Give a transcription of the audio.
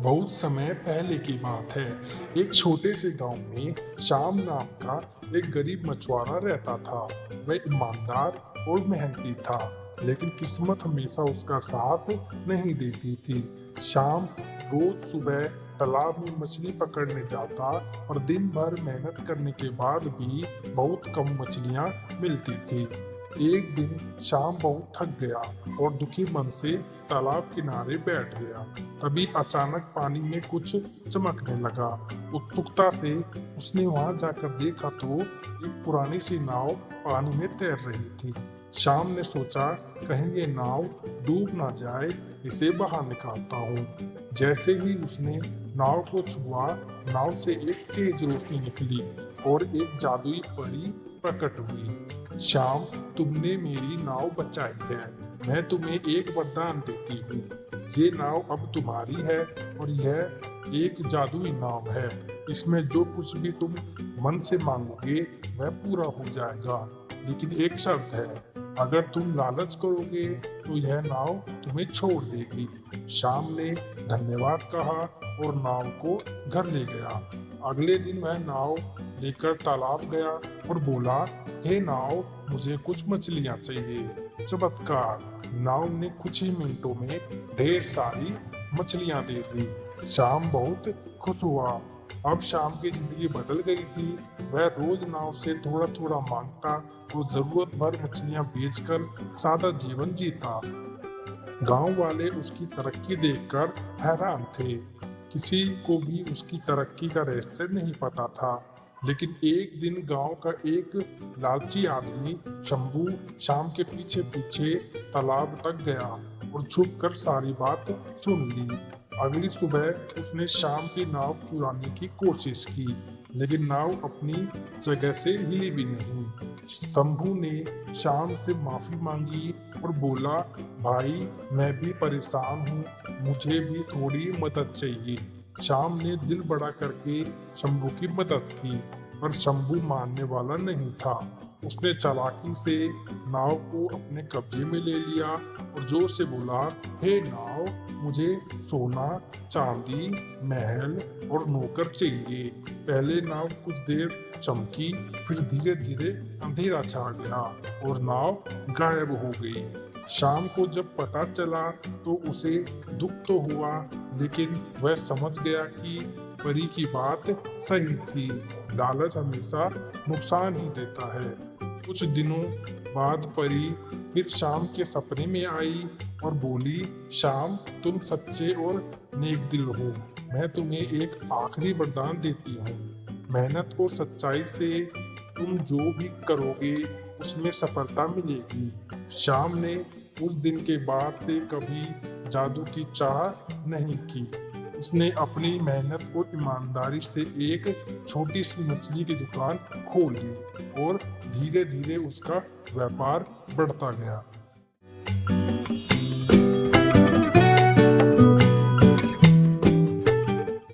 बहुत समय पहले की बात है। एक छोटे से गांव में श्याम नाम का एक गरीब मछुआरा रहता था। वह ईमानदार और मेहनती था, लेकिन किस्मत हमेशा उसका साथ नहीं देती थी। श्याम रोज सुबह तालाब में मछली पकड़ने जाता और दिन भर मेहनत करने के बाद भी बहुत कम मछलियां मिलती थी। एक दिन श्याम बहुत थक गया और दुखी मन से तालाब किनारे बैठ गया। तभी अचानक पानी में कुछ चमकने लगा। उत्सुकता से उसने वहां जाकर देखा तो एक पुरानी सी नाव पानी में तैर रही थी। श्याम ने सोचा, कहीं ये नाव डूब ना जाए, इसे बाहर निकालता हूँ। जैसे ही उसने नाव को छुआ, नाव से एक तेज रोशनी निकली और एक जादुई परी प्रकट हुई। श्याम, तुमने मेरी नाव बचाई है। मैं तुम्हें एक वरदान देती हूँ। ये नाव अब तुम्हारी है और यह एक जादुई नाव है। इसमें जो कुछ भी तुम मन से मांगोगे वह पूरा हो जाएगा। लेकिन एक शर्त है, अगर तुम लालच करोगे तो यह नाव तुम्हें छोड़ देगी। श्याम ने धन्यवाद कहा और नाव को घर ले गया। अगले दिन वह नाव लेकर तालाब गया और बोला, हे नाव, मुझे कुछ मछलियां चाहिए। चमत्कार! नाव ने कुछ ही मिनटों में ढेर सारी मछलियां दे दी। श्याम बहुत खुश हुआ। अब श्याम की जिंदगी बदल गई थी। वह रोज नाव से थोड़ा थोड़ा मांगता और जरूरत भर मछलियां बेचकर सादा जीवन जीता। गांव वाले उसकी तरक्की देखकर हैरान थे। किसी को भी उसकी तरक्की का रहस्य नहीं पता था। लेकिन एक दिन गांव का एक लालची आदमी शंभू श्याम के पीछे पीछे तालाब तक गया और छुपकर सारी बात सुन ली। अगली सुबह उसने श्याम की नाव चुराने की कोशिश की, लेकिन नाव अपनी जगह से हिली भी नहीं। शंभू ने श्याम से माफी मांगी और बोला, भाई, मैं भी परेशान हूँ, मुझे भी थोड़ी मदद चाहिए। श्याम ने दिल बड़ा करके शंभू की मदद की, पर शंभू मानने वाला नहीं था। उसने चालाकी से नाव को अपने कब्जे में ले लिया और जोर से बोला, हे नाव, मुझे सोना, चांदी, महल और नौकर चाहिए। पहले नाव कुछ देर चमकी, फिर धीरे धीरे अंधेरा छा गया और नाव गायब हो गई। शाम को जब पता चला तो उसे दुख तो हुआ, लेकिन वह समझ गया कि परी की बात सही थी। लालच हमेशा नुकसान ही देता है। कुछ दिनों बाद परी फिर शाम के सपने में आई और बोली, शाम, तुम सच्चे और नेक दिल हो। मैं तुम्हें एक आखिरी वरदान देती हूँ। मेहनत और सच्चाई से तुम जो भी करोगे उसमें सफलता मिलेगी। शाम ने उस दिन के बाद से कभी जादू की चाह नहीं की। उसने अपनी मेहनत और ईमानदारी से एक छोटी सी मछली की दुकान खोल ली और धीरे धीरे उसका व्यापार बढ़ता गया।